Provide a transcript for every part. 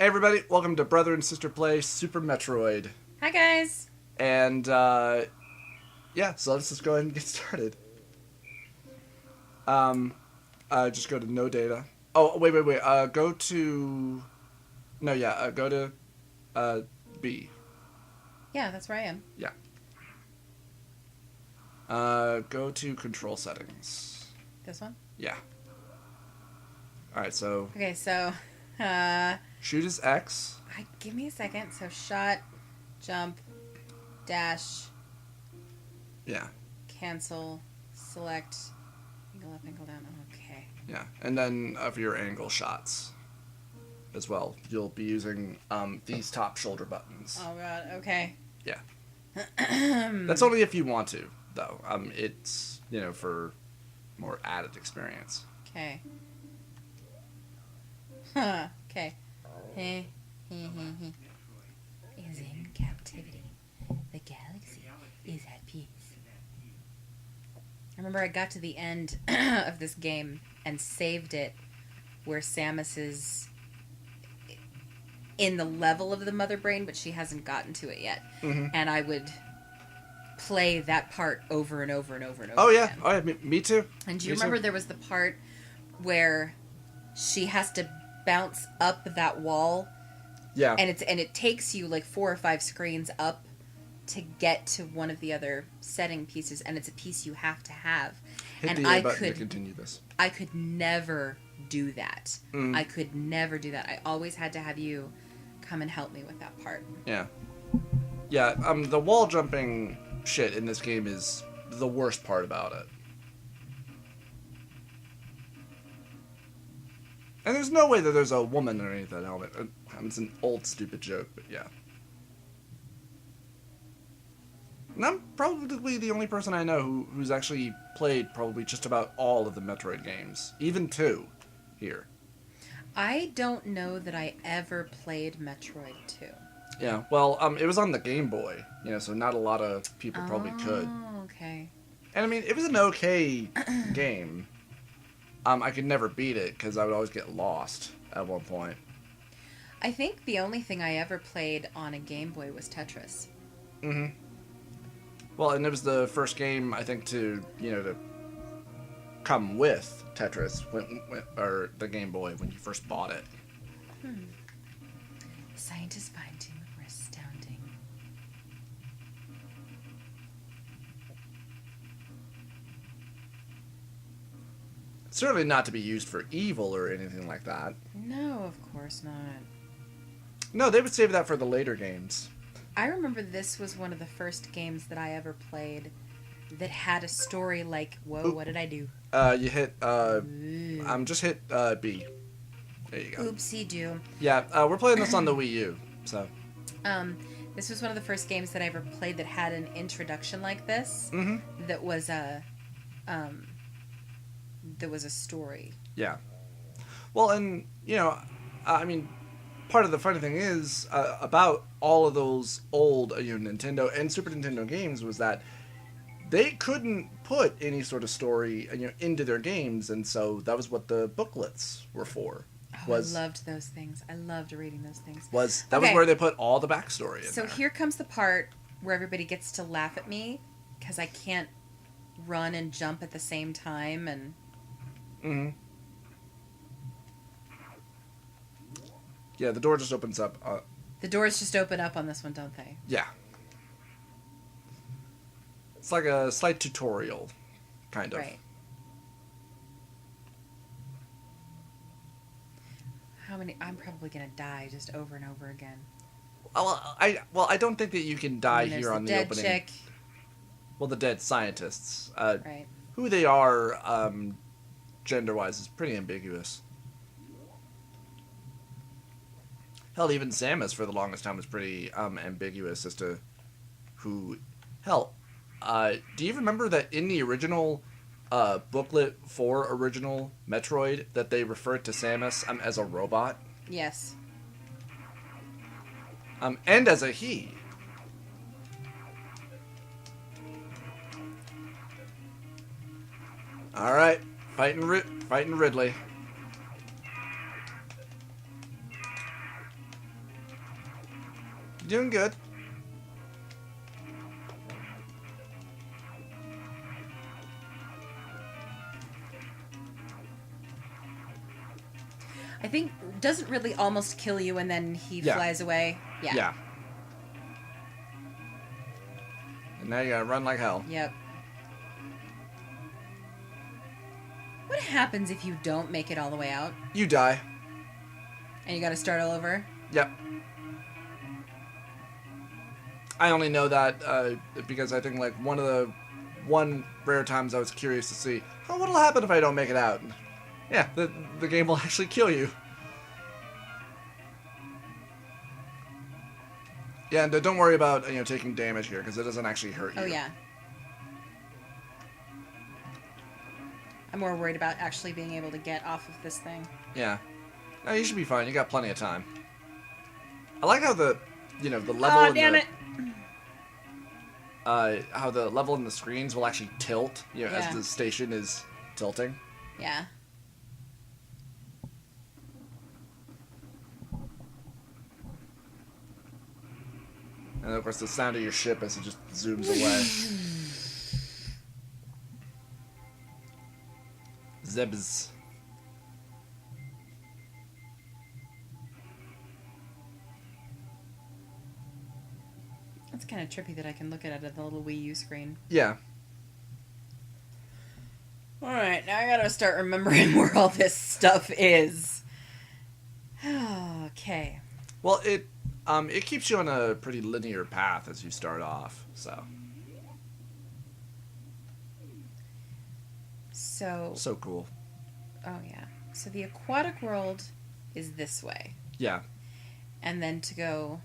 Hey everybody, welcome to Brother and Sister Play Super Metroid. Hi guys. And yeah, so let's just go ahead and get started. Just go to no data. Oh, wait. Go to go to B. Yeah, that's where I am. Yeah. Go to control settings. This one? Yeah. Alright, so Okay, so shoot is X. give me a second. So shot, jump, dash, Yeah. cancel, select, angle up, angle down. Okay. Yeah. And then for your angle shots as well, you'll be using these top shoulder buttons. Oh god, okay. Yeah. That's only if you want to, though. It's, for more added experience. Okay. Okay. Is in captivity. The galaxy is at peace. I remember I got to the end of this game and saved it where Samus is in the level of the mother brain, but she hasn't gotten to it yet. Mm-hmm. And I would play that part over and over and over and over Oh, yeah. again. Oh, yeah. Me too. And do you remember there was the part where she has to bounce up that wall? Yeah. And it takes you like 4 or 5 screens up to get to one of the other setting pieces, and it's a piece you have to have. Hit and the I button could to continue this. I could never do that. Mm. I could never do that. I always had to have you come and help me with that part. Yeah. Yeah, the wall jumping shit in this game is the worst part about it. And there's no way that there's a woman underneath that helmet. It's an old, stupid joke, but yeah. And I'm probably the only person I know who's actually played probably just about all of the Metroid games. Even 2 here. I don't know that I ever played Metroid 2. Yeah, well, it was on the Game Boy, so not a lot of people probably could. Oh, okay. And I mean, it was an okay game. I could never beat it because I would always get lost at one point. I think the only thing I ever played on a Game Boy was Tetris. Mm-hmm. Well, and it was the first game, I think, to come with Tetris, or the Game Boy, when you first bought it. Scientists find him astounding. Certainly not to be used for evil or anything like that. No, of course not. No, they would save that for the later games. I remember this was one of the first games that I ever played that had a story like, whoa, what did I do? You hit, just hit, B. There you go. Oopsie doo. Yeah, we're playing this on the Wii U, so. This was one of the first games that I ever played that had an introduction like this. Mm-hmm. That was a story. Yeah. Well, and, I mean, part of the funny thing is about all of those old Nintendo and Super Nintendo games was that they couldn't put any sort of story into their games, and so that was what the booklets were for. I loved those things. I loved reading those things. Was where they put all the backstory in So there. here comes the part where everybody gets to laugh at me because I can't run and jump at the same time, and Mm-hmm. Yeah, the door just opens up. the doors just open up on this one, don't they? Yeah. It's like a slight tutorial, kind of. Right. How many? I'm probably gonna die just over and over again. I don't think that you can die here on the dead opening. chick. Well, the dead scientists. Right. Who they are, gender-wise, is pretty ambiguous. Hell, even Samus for the longest time was pretty ambiguous as to who. Hell, do you remember that in the original booklet for original Metroid that they referred to Samus as a robot? Yes. And as a he. All right, fighting Ridley. You're doing good. I think doesn't really almost kill you and then he flies away. Yeah. Yeah. And now you gotta run like hell. Yep. What happens if you don't make it all the way out? You die. And you gotta start all over? Yep. I only know that because I think like one rare times I was curious to see, oh, what'll happen if I don't make it out? Yeah, the game will actually kill you. Yeah, and don't worry about taking damage here because it doesn't actually hurt you. Oh yeah. I'm more worried about actually being able to get off of this thing. Yeah. No, you should be fine. You got plenty of time. I like how the level. Oh, damn it! How the level in the screens will actually tilt, Yeah. as the station is tilting. Yeah. And of course, the sound of your ship as it just zooms away. Zebs. That's kind of trippy that I can look at it at the little Wii U screen. Yeah. Alright, now I gotta start remembering where all this stuff is. Okay. Well, it keeps you on a pretty linear path as you start off, so. So cool. Oh yeah. So the aquatic world is this way. Yeah. And then to go...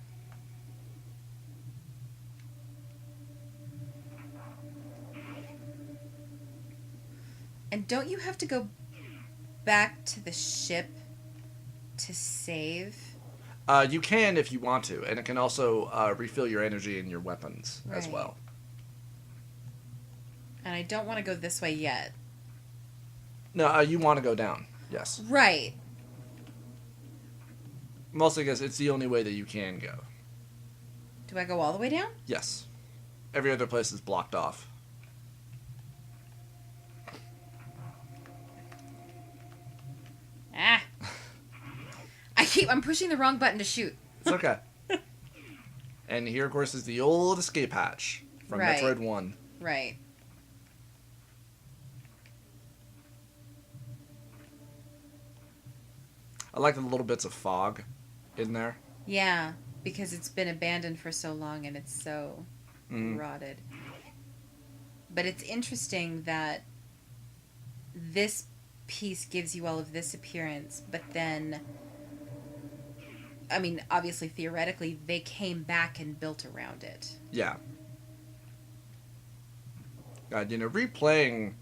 And don't you have to go back to the ship to save? You can if you want to, and it can also refill your energy in your weapons as Right. well. And I don't want to go this way yet. No, you want to go down. Yes. Right. Mostly because it's the only way that you can go. Do I go all the way down? Yes. Every other place is blocked off. Ah. I'm pushing the wrong button to shoot. It's okay. And here, of course, is the old escape hatch from Right. Metroid 1. Right. I like the little bits of fog in there. Yeah, because it's been abandoned for so long and it's so rotted. But it's interesting that this piece gives you all of this appearance, but then, I mean, obviously, theoretically, they came back and built around it. Yeah. God, replaying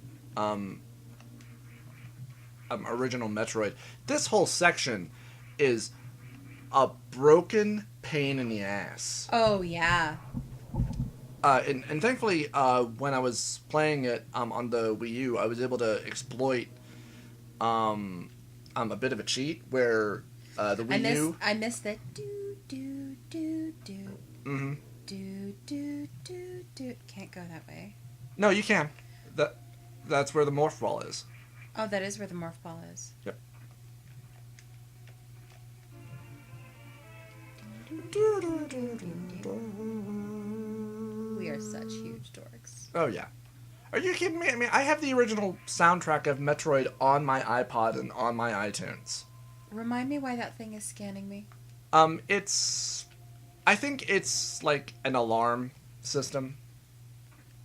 original Metroid, this whole section is a broken pain in the ass. Oh, yeah. And thankfully, when I was playing it on the Wii U, I was able to exploit a bit of a cheat where the Wii U... I missed that do, do, do, do. Mm-hmm. Do, do, do, do. Can't go that way. No, you can. That's where the morph ball is. Oh, that is where the morph ball is. Yep. We are such huge dorks. Oh, yeah. Are you kidding me? I mean, I have the original soundtrack of Metroid on my iPod and on my iTunes. Remind me why that thing is scanning me. I think it's like an alarm system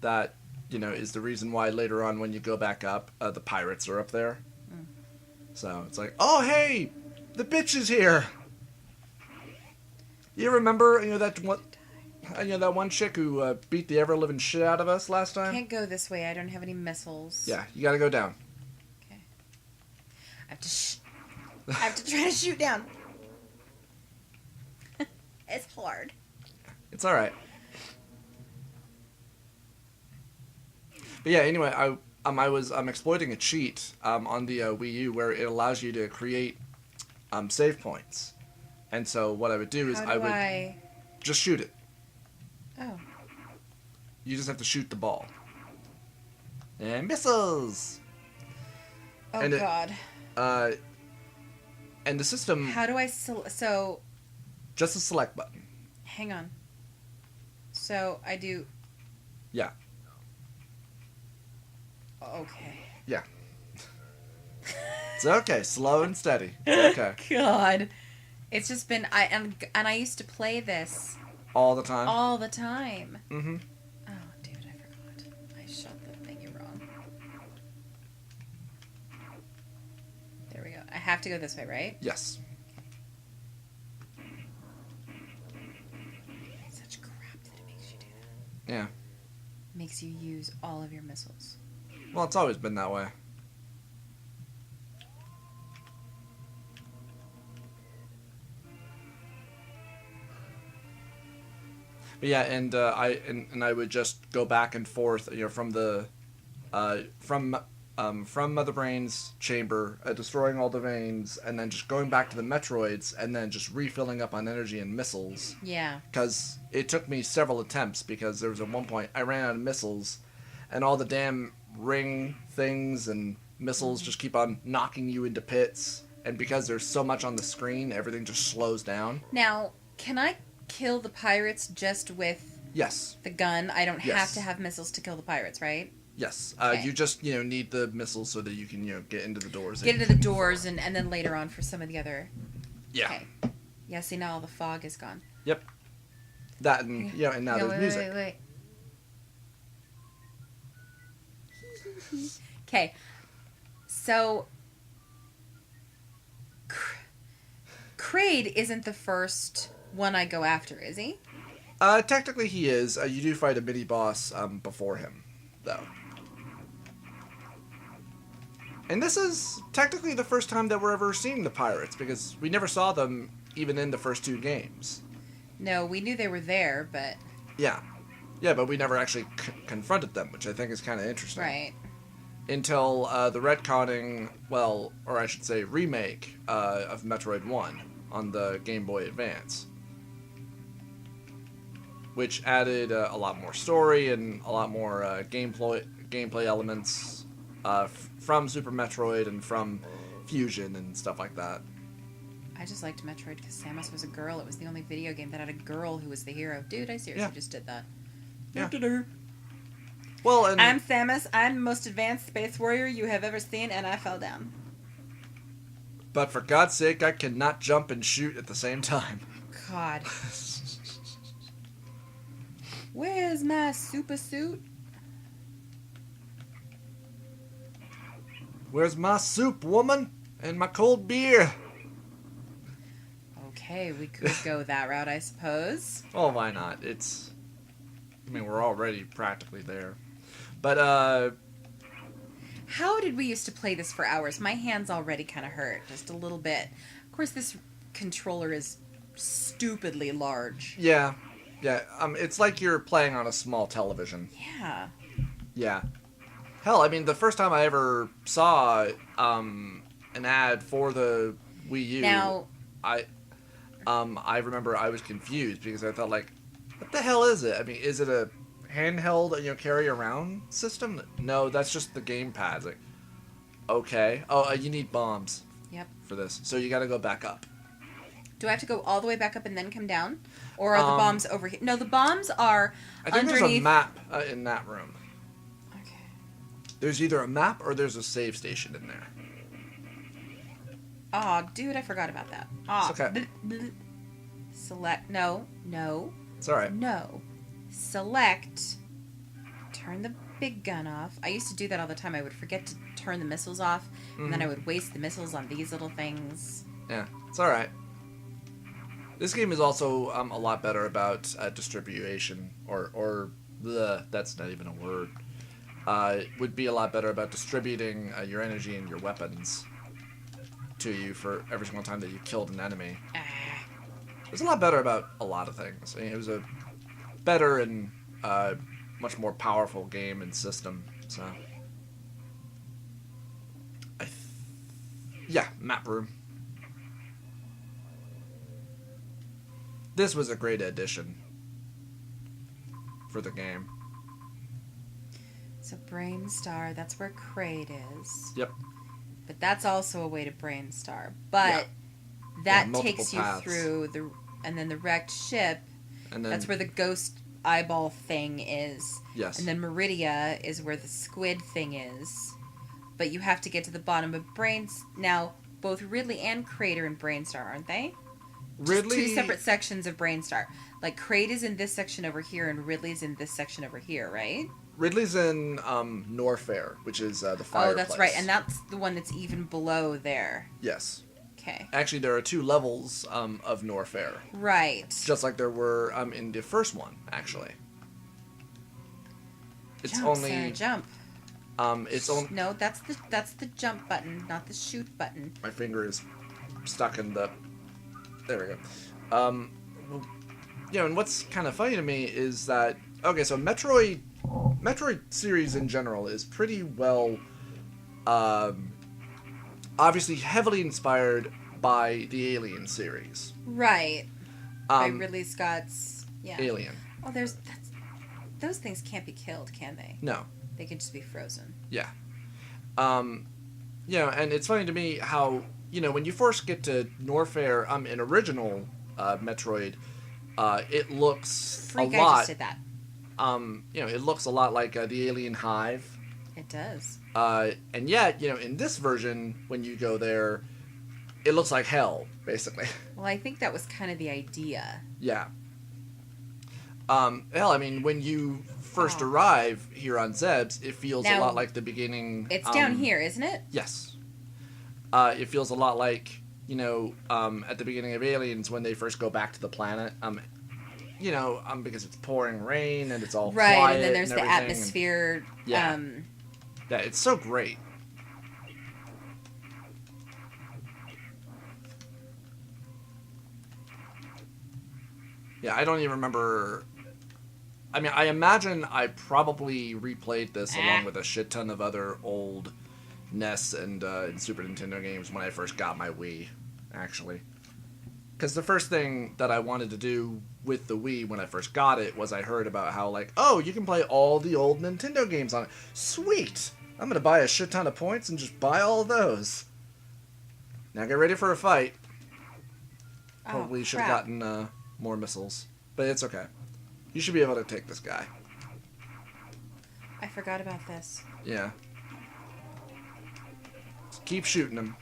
that, is the reason why later on when you go back up, the pirates are up there. Mm. So it's like, oh, hey, the bitch is here. You remember, that one chick who beat the ever-living shit out of us last time? Can't go this way. I don't have any missiles. Yeah, you gotta go down. Okay. I have to try to shoot down. It's hard. It's alright. But yeah, anyway, I was exploiting a cheat on the Wii U where it allows you to create save points. And so what I would do is How do I Just shoot it. Oh. You just have to shoot the ball. And missiles! Oh, and God. And the system... How do I... So... Just a select button. Hang on. So, I do... Yeah. Okay. Yeah. It's okay. Slow and steady. It's okay. God. It's just been... And I used to play this... All the time? All the time. Mm-hmm. Oh, dude, I forgot. I shot the thingy wrong. There we go. I have to go this way, right? Yes. Such crap that it makes you do that. Yeah. Makes you use all of your missiles. Well, it's always been that way. But yeah, and I would just go back and forth, from the from Mother Brain's chamber, destroying all the veins, and then just going back to the Metroids, and then just refilling up on energy and missiles. Yeah. Because it took me several attempts, because there was at one point I ran out of missiles, and all the damn ring things and missiles just keep on knocking you into pits, and because there's so much on the screen, everything just slows down. Now, can I kill the pirates just with Yes. the gun? I don't Yes. have to have missiles to kill the pirates, right? Yes. Okay. You just, need the missiles so that you can, get into the doors. Get into the doors and then later on for some of the other... Yeah. Okay. Yeah, see, now all the fog is gone. Yep. That and, and now there's music. Wait. Okay. So... Kraid isn't the first one I go after, is he? Technically he is. You do fight a mini-boss before him, though. And this is technically the first time that we're ever seeing the pirates, because we never saw them even in the first two games. No, we knew they were there, but... Yeah. Yeah, but we never actually confronted them, which I think is kind of interesting. Right. Until the retconning, well, or I should say remake, of Metroid 1 on the Game Boy Advance. Which added a lot more story and a lot more gameplay elements from Super Metroid and from Fusion and stuff like that. I just liked Metroid because Samus was a girl. It was the only video game that had a girl who was the hero. Dude, I seriously just did that. Yeah. Well, and I'm Samus. I'm the most advanced space warrior you have ever seen, and I fell down. but for God's sake, I cannot jump and shoot at the same time. God. Where's my super suit? Where's my soup, woman? And my cold beer? Okay, we could go that route, I suppose. Oh, why not? We're already practically there. But, How did we used to play this for hours? My hands already kind of hurt, just a little bit. Of course, this controller is stupidly large. yeah. It's like you're playing on a small television. Yeah. Yeah. Hell, the first time I ever saw, an ad for the Wii U, Now... I remember I was confused because I thought, what the hell is it? Is it a handheld, carry around system? No, that's just the gamepad. It's okay. Oh, you need bombs. Yep. For this. So you gotta go back up. Do I have to go all the way back up and then come down? Or are the bombs over here? No, the bombs are I think underneath... there's a map in that room. Okay. There's either a map or there's a save station in there. Aw, dude, I forgot about that. Aw. It's okay. Select... No. It's alright. No. Select. Turn the big gun off. I used to do that all the time. I would forget to turn the missiles off, and then I would waste the missiles on these little things. Yeah, it's alright. This game is also a lot better about distribution, or that's not even a word. It would be a lot better about distributing your energy and your weapons to you for every single time that you killed an enemy. It was a lot better about a lot of things. It was a better and much more powerful game and system. So, yeah, map room. this was a great addition for the game. So Brainstar, that's where Kraid is. Yep. But that's also a way to Brainstar. But that takes you paths. through and then the wrecked ship. And then, that's where the ghost eyeball thing is. Yes. And then Meridia is where the squid thing is. But you have to get to the bottom of Now, both Ridley and Kraid are in Brainstar, aren't they? Ridley... Just two separate sections of Brainstar. Like, Kraid is in this section over here, and Ridley's in this section over here, right? Ridley's in Norfair, which is the fireplace. Oh, that's right. And that's the one that's even below there. Yes. Okay. Actually, there are 2 levels of Norfair. Right. Just like there were in the first one, actually. It's jump, only... Sarah, jump. It's only... No, that's the jump button, not the shoot button. My finger is stuck in the... There we go. And what's kind of funny to me is that... Okay, so Metroid series in general is pretty well... obviously heavily inspired by the Alien series. Right. By Ridley Scott's... Yeah. Alien. Oh, those things can't be killed, can they? No. They can just be frozen. Yeah. And it's funny to me how, when you first get to Norfair in original Metroid, it looks a lot... I just did that. It looks a lot like the Alien Hive. It does. And yet, in this version, when you go there, it looks like hell, basically. Well, I think that was kind of the idea. Yeah. When you first arrive here on Zebes, it feels a lot like the beginning. It's down here, isn't it? Yes. It feels a lot like, at the beginning of Aliens when they first go back to the planet. Because it's pouring rain and it's all quiet. Right, and then there's the atmosphere. Yeah, it's so great. Yeah, I don't even remember... I imagine I probably replayed this along with a shit ton of other old NES and Super Nintendo games when I first got my Wii, actually. Because the first thing that I wanted to do with the Wii when I first got it was I heard about how, you can play all the old Nintendo games on it. Sweet! I'm going to buy a shit ton of points and just buy all of those. Now get ready for a fight. Probably should have gotten more missiles. But it's okay. You should be able to take this guy. I forgot about this. Yeah. Just keep shooting him.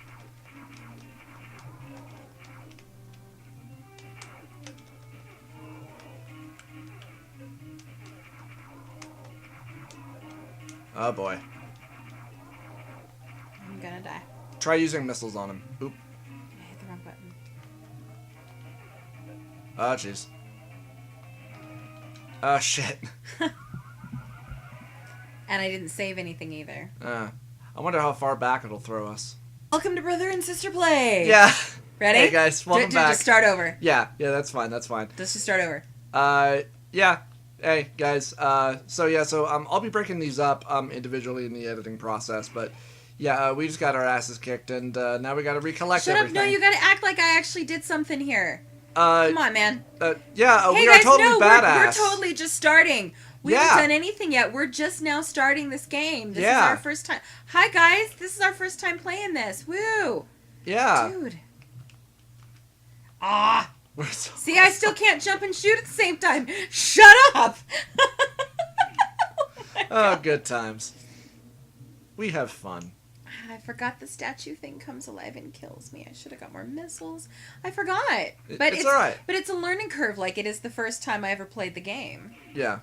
Oh boy. I'm gonna die. Try using missiles on him. Oop. I hit the wrong button. Oh jeez. Oh shit. And I didn't save anything either. I wonder how far back it'll throw us. Welcome to Brother and Sister Play! Yeah. Ready? Hey guys, welcome back. Just start over. Yeah, that's fine, that's fine. Let's just start over. Yeah. Hey guys, so I'll be breaking these up individually in the editing process, but yeah, we just got our asses kicked and now we gotta recollect everything. Shut up, no, you gotta act like I actually did something here. Come on, man. Yeah, hey we guys, are totally badass. We're totally just starting. We haven't done anything yet. We're just now starting this game. This is our first time. Hi guys, this is our first time playing this. Woo! Yeah. Dude. See, awesome. I still can't jump and shoot at the same time. Shut up! Oh, good times. We have fun. I forgot the statue thing comes alive and kills me. I should have got more missiles. I forgot. But it's all right. But it's a learning curve like it is the first time I ever played the game. Yeah.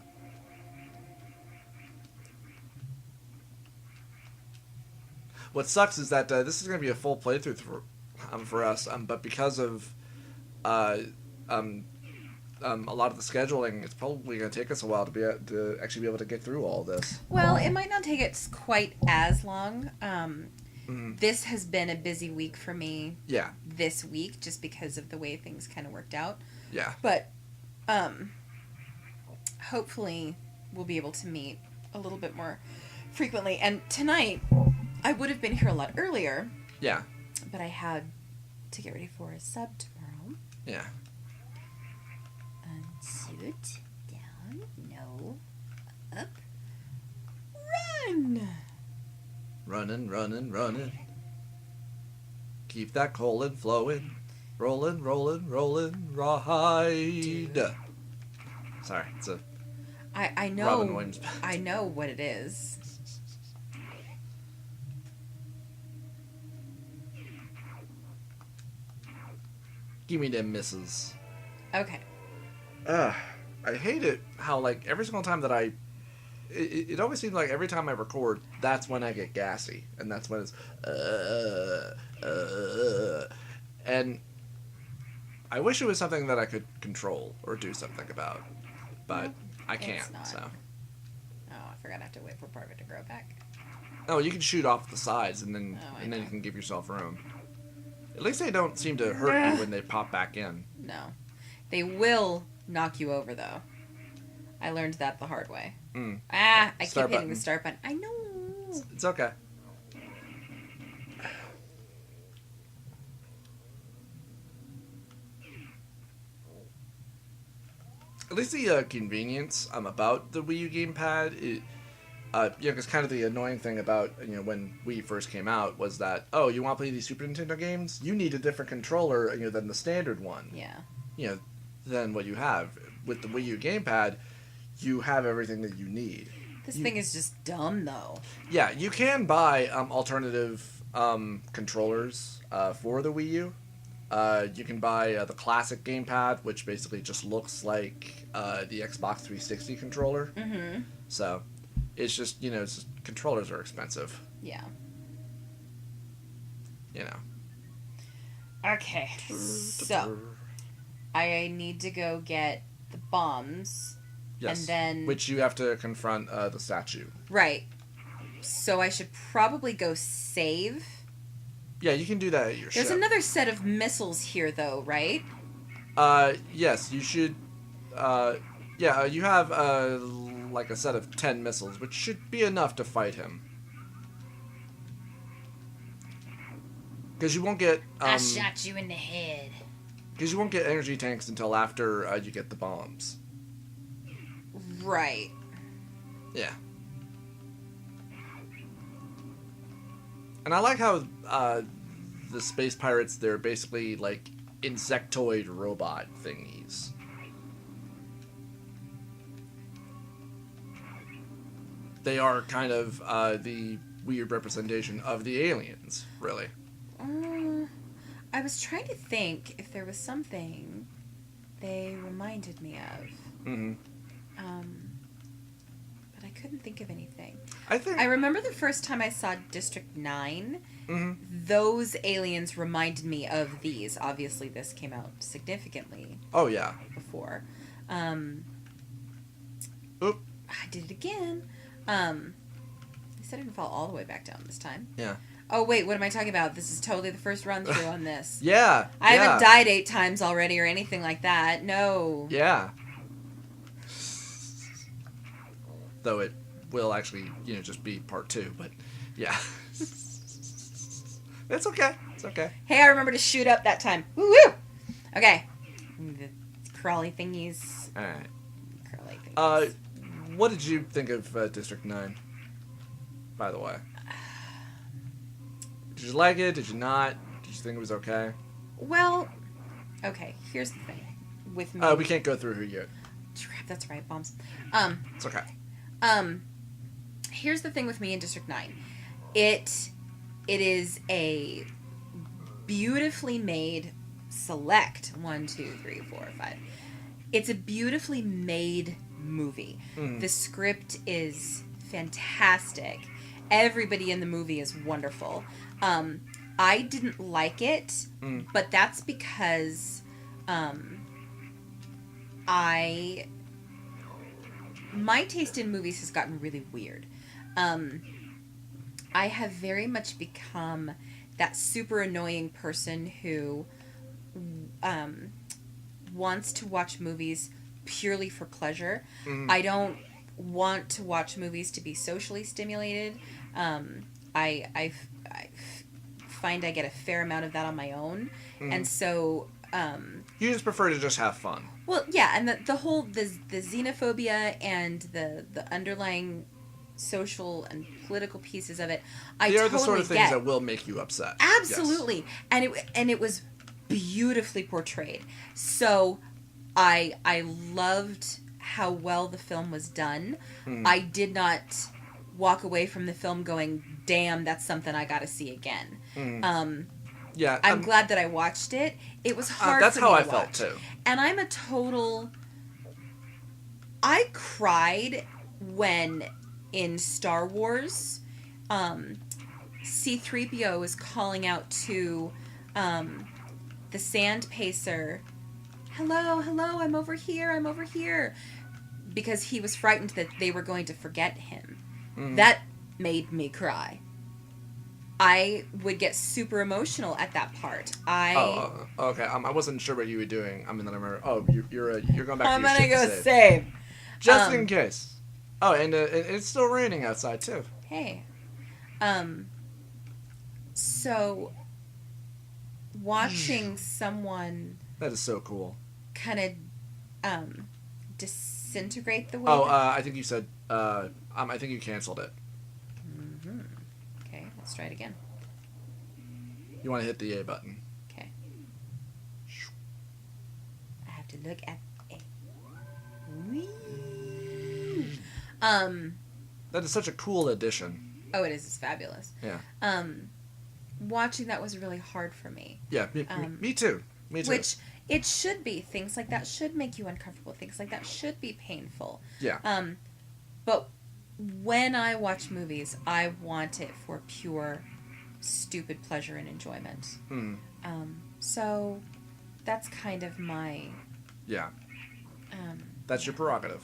What sucks is that this is going to be a full playthrough for us, but because of a lot of the scheduling, it's probably going to take us a while to actually be able to get through all this. Well, it might not take it quite as long. This has been a busy week for me. Yeah. This week, just because of the way things kind of worked out. Yeah. But hopefully we'll be able to meet a little bit more frequently. And tonight, I would have been here a lot earlier. Yeah. But I had to get ready for a sub tomorrow. Yeah. Shoot. Down. No. Up. Run! Running, running, running. Keep that colon flowing. Rolling, rolling, rolling, ride. Sorry, it's a I know. Robin Williams. I know what it is. Give me them misses. Okay. I hate it how, like, every single time that it always seems like every time I record, that's when I get gassy. And that's when it's, and I wish it was something that I could control or do something about. But No, I can't, not. so. Oh, I forgot I have to wait for part of it to grow back. Oh, you can shoot off the sides and then Oh, and then you can give yourself room. At least they don't seem to hurt you when they pop back in. No. They will knock you over, though. I learned that the hard way. I keep hitting the start button. I know. It's okay. At least the convenience about the Wii U gamepad, because kind of the annoying thing about when Wii first came out was that, oh, you want to play these Super Nintendo games? You need a different controller than the standard one. Yeah. Than what you have with the Wii U gamepad. You have everything that you need. This thing is just dumb, though. Yeah, you can buy alternative controllers for the Wii U. You can buy the classic gamepad, which basically just looks like the Xbox 360 controller. Mm-hmm. So, it's just, controllers are expensive. Yeah. Okay. So, I need to go get the bombs. Yes. And then... Which you have to confront the statue. Right. So I should probably go save. Yeah, you can do that at your There's ship. another set of missiles here, though, right? Yes, you should... you have, like a set of 10 missiles, which should be enough to fight him. Because you won't get... I shot you in the head. Because you won't get energy tanks until after you get the bombs. Right. Yeah. And I like how the space pirates, they're basically like insectoid robot thingies. They are kind of the weird representation of the aliens, really. I was trying to think if there was something they reminded me of. Mm-hmm. But I couldn't think of anything. I remember the first time I saw District 9, mm-hmm. those aliens reminded me of these. Obviously, this came out significantly Oh, yeah. before. Oop. I did it again. At least I didn't fall all the way back down this time. Yeah. Oh, wait, what am I talking about? This is totally the first run-through on this. Yeah. I haven't died 8 times already or anything like that. No. Yeah. Though it will actually, just be part 2, but yeah. It's okay. It's okay. Hey, I remember to shoot up that time. Woo-woo! Okay. The crawly thingies. Alright. Crawly thingies. What did you think of District 9, by the way? Did you like it? Did you not? Did you think it was okay? Well, okay, here's the thing. With me... We can't go through who yet. Crap, that's right, bombs. It's okay. Here's the thing with me in District 9. It is a beautifully made select 1, 2, 3, 4, 5. It's a beautifully made movie. Mm. The script is fantastic. Everybody in the movie is wonderful. I didn't like it, but that's because my taste in movies has gotten really weird. I have very much become that super annoying person who wants to watch movies purely for pleasure. I don't want to watch movies to be socially stimulated. I find I get a fair amount of that on my own. And so You just prefer to just have fun. Well, yeah, and the whole the xenophobia and the underlying social and political pieces of it, I They are totally the sort of things get. that will make you upset. Absolutely, Yes. and it was beautifully portrayed. So I loved how well the film was done. I did not walk away from the film going, "Damn, that's something I got to see again." Yeah, I'm glad that I watched it. It was hard. That's for how me I to felt watch. too. And I'm a total. I cried when in Star Wars, C-3PO is calling out to the Sand Pacer. Hello, hello, I'm over here, because he was frightened that they were going to forget him. That made me cry. I would get super emotional at that part. Okay. I wasn't sure what you were doing. I mean, then I remember. Oh, you're going back. I'm to your gonna ship go to save. just in case. Oh, and it's still raining outside too. Hey. So watching someone That is so cool. kind of disintegrate the way. Oh, I think you said. I think you canceled it. Okay, let's try it again. You want to hit the A button. Okay. I have to look at A. Whee! That is such a cool addition. Oh, it is. It's fabulous. Yeah. Watching that was really hard for me. Yeah. Me too. Me too. Which it should be. Things like that should make you uncomfortable. Things like that should be painful. Yeah. But when I watch movies, I want it for pure, stupid pleasure and enjoyment. So that's kind of my. Yeah. That's your prerogative.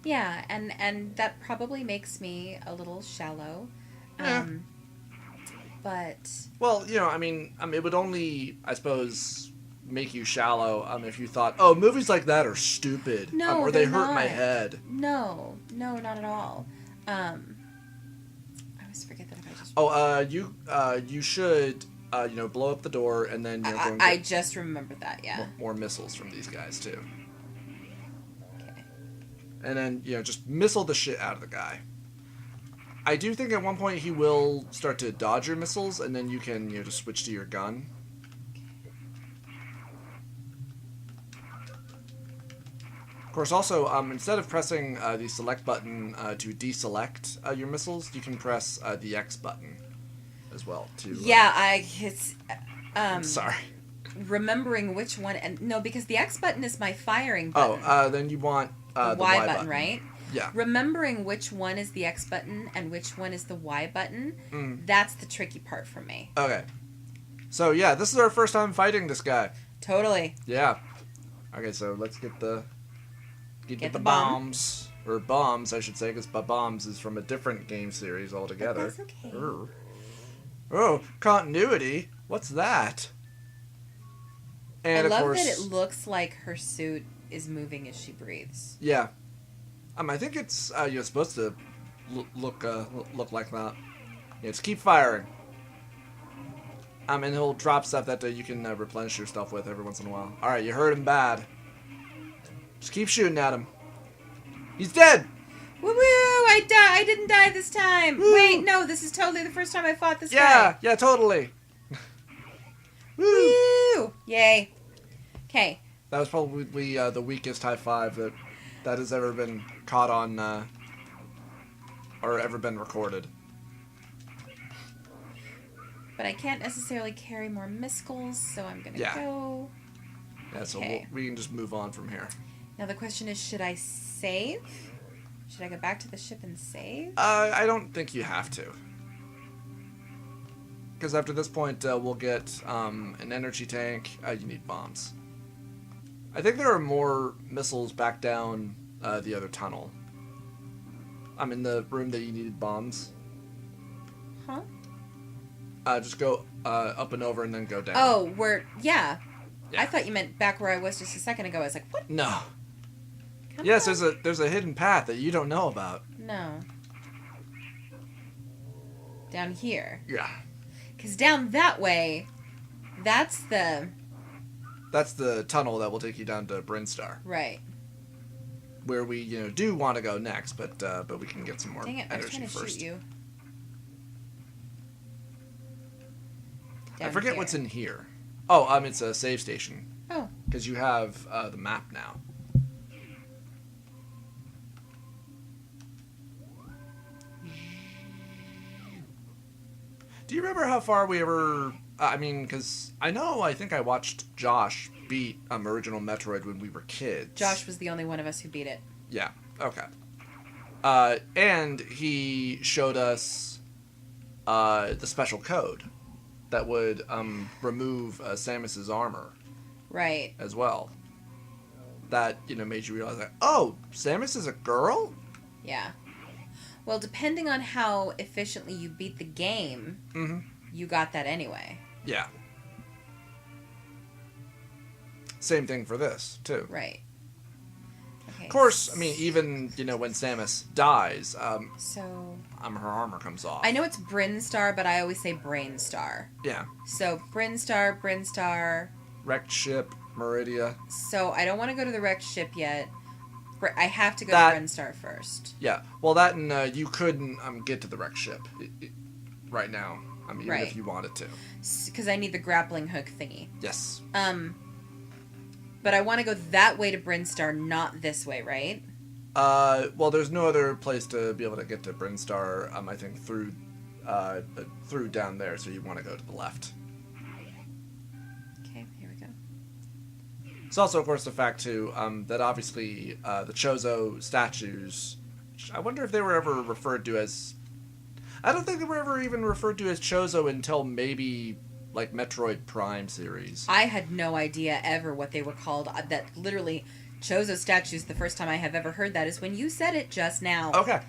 Yeah, and that probably makes me a little shallow. Yeah. But Well, I mean, it would only, I suppose, make you shallow if you thought, oh, movies like that are stupid. No, or they they're hurt my not. head. no, not at all. I always forget that if I just. Oh, you should, blow up the door and then go and I get just remembered that. Yeah. more missiles from these guys too. Okay. And then, just missile the shit out of the guy. I do think at one point he will start to dodge your missiles, and then you can, just switch to your gun. Of course, also, instead of pressing the select button to deselect your missiles, you can press the X button as well. It's. Sorry. Remembering which one, and no, because the X button is my firing button. Then you want the Y button, right? Yeah. Remembering which one is the X button and which one is the Y button, that's the tricky part for me. Okay. So, yeah, this is our first time fighting this guy. Totally. Yeah. Okay, so let's get the Get the bombs. Or bombs, I should say, because bombs is from a different game series altogether. But that's okay. Oh, continuity? What's that? And I love of course, that it looks like her suit is moving as she breathes. Yeah. I think it's you're supposed to look like that. Yeah, just keep firing. And he'll drop stuff that you can replenish your stuff with every once in a while. All right, you hurt him bad. Just keep shooting at him. He's dead. Woo woo! I didn't die this time. Woo. Wait, no, this is totally the first time I fought this guy. Yeah, totally. Woo! Yay. Okay. That was probably the weakest high five that has ever been caught on or ever been recorded. But I can't necessarily carry more missiles, so I'm gonna go. Yeah, so Okay. we can just move on from here. Now the question is, should I save? Should I go back to the ship and save? I don't think you have to. Because after this point, we'll get an energy tank. You need bombs. I think there are more missiles back down the other tunnel. I'm in the room that you needed bombs. Huh? Just go up and over and then go down. Oh, Yeah. I thought you meant back where I was just a second ago. I was like, what? No. Come Yes, on. there's a hidden path that you don't know about. No. Down here. Yeah. Because down that way, that's the That's the tunnel that will take you down to Brinstar. Right. Where we, do want to go next, but we can get some more Dang it, I was energy trying to first. shoot you. I Down forget here. what's in here. Oh, it's a save station. Oh. Because you have the map now. Do you remember how far we ever... because I think I watched Josh beat original Metroid when we were kids. Josh was the only one of us who beat it. Yeah, okay. And he showed us the special code that would remove Samus's armor. Right. As well. That, made you realize that, oh, Samus is a girl? Yeah. Well, depending on how efficiently you beat the game, you got that anyway. Yeah. Same thing for this, too. Right. Okay. Of course, even, when Samus dies, so... her armor comes off. I know it's Brinstar, but I always say Brainstar. Yeah. So, Brinstar... Wrecked ship, Meridia. So, I don't want to go to the wrecked ship yet. I have to go to Brinstar first. Yeah. Well, that and you couldn't get to the wrecked ship right now. Even if you wanted to. Because I need the grappling hook thingy. Yes. But I want to go that way to Brinstar, not this way, right? Well, there's no other place to be able to get to Brinstar, I think, through down there, so you want to go to the left. Okay, here we go. It's also, of course, the fact, too, that obviously the Chozo statues, I wonder if they were ever referred to as... I don't think they were ever even referred to as Chozo until maybe, like, Metroid Prime series. I had no idea ever what they were called. That literally, Chozo statues, the first time I have ever heard that is when you said it just now. Okay.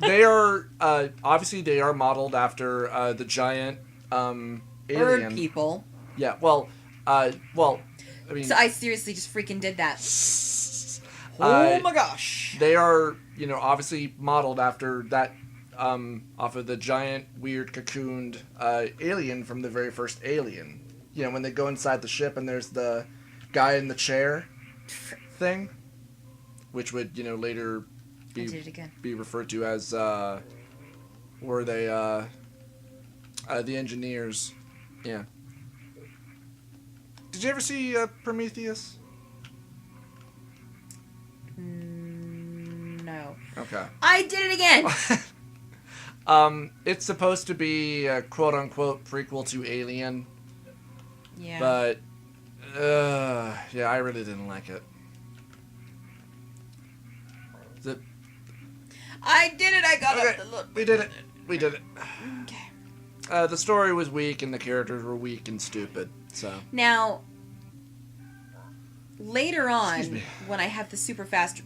They are, obviously they are modeled after the giant alien. Bird people. Yeah, well, I mean... So I seriously just freaking did that. Oh my gosh. They are, obviously modeled after that, off of the giant, weird, cocooned alien from the very first Alien. When they go inside the ship and there's the guy in the chair thing, which would, later be referred to as, were they, the engineers. Yeah. Did you ever see Prometheus? No. Okay. I did it again! It's supposed to be a quote-unquote prequel to Alien. Yeah. But, yeah, I really didn't like it. I did it! I got okay, up the look. We did it. We did it. Okay. The story was weak and the characters were weak and stupid, so... Now, later on, when I have the super fast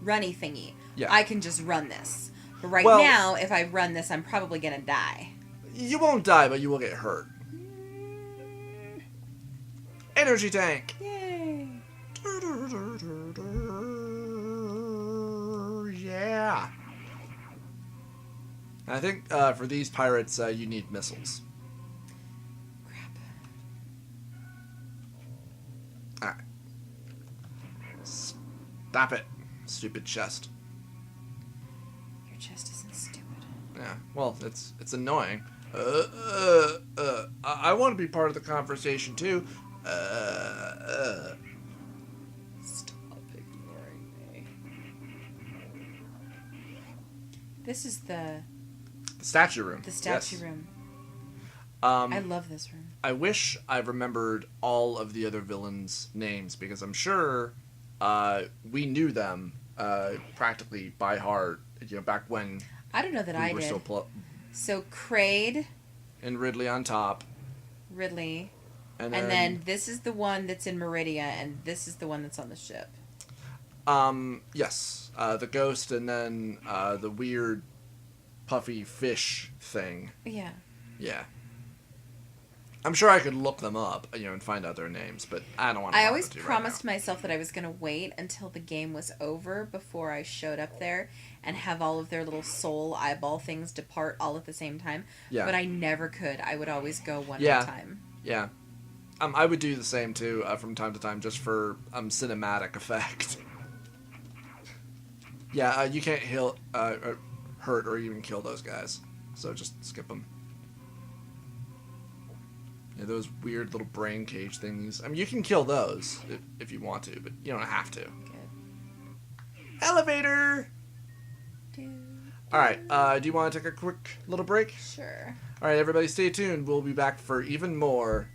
runny thingy, I can just run this. But right now, if I run this, I'm probably gonna die. You won't die, but you will get hurt. Energy tank! Yay! Yeah! I think for these pirates, you need missiles. Crap. Alright. Stop it, stupid chest. Your chest isn't stupid. Yeah, well, it's annoying. I want to be part of the conversation too. Stop ignoring me. This is the statue room. The statue room. I love this room. I wish I remembered all of the other villains' names because I'm sure we knew them practically by heart. Back when I don't know that I were did. still So Kraid and Ridley on top. Ridley. And then this is the one that's in Meridia, and this is the one that's on the ship. Yes. The ghost, and then the weird puffy fish thing. Yeah. Yeah. I'm sure I could look them up, and find out their names, but I don't want to. I always promised myself that I was going to wait until the game was over before I showed up there and have all of their little soul eyeball things depart all at the same time. Yeah. But I never could. I would always go one at a time. Yeah. I would do the same too from time to time, just for cinematic effect. Yeah, you can't heal, hurt, or even kill those guys, so just skip them. Yeah, those weird little brain cage thingies. I mean, you can kill those if you want to, but you don't have to. Good. Elevator! Alright, do you want to take a quick little break? Sure. Alright, everybody stay tuned. We'll be back for even more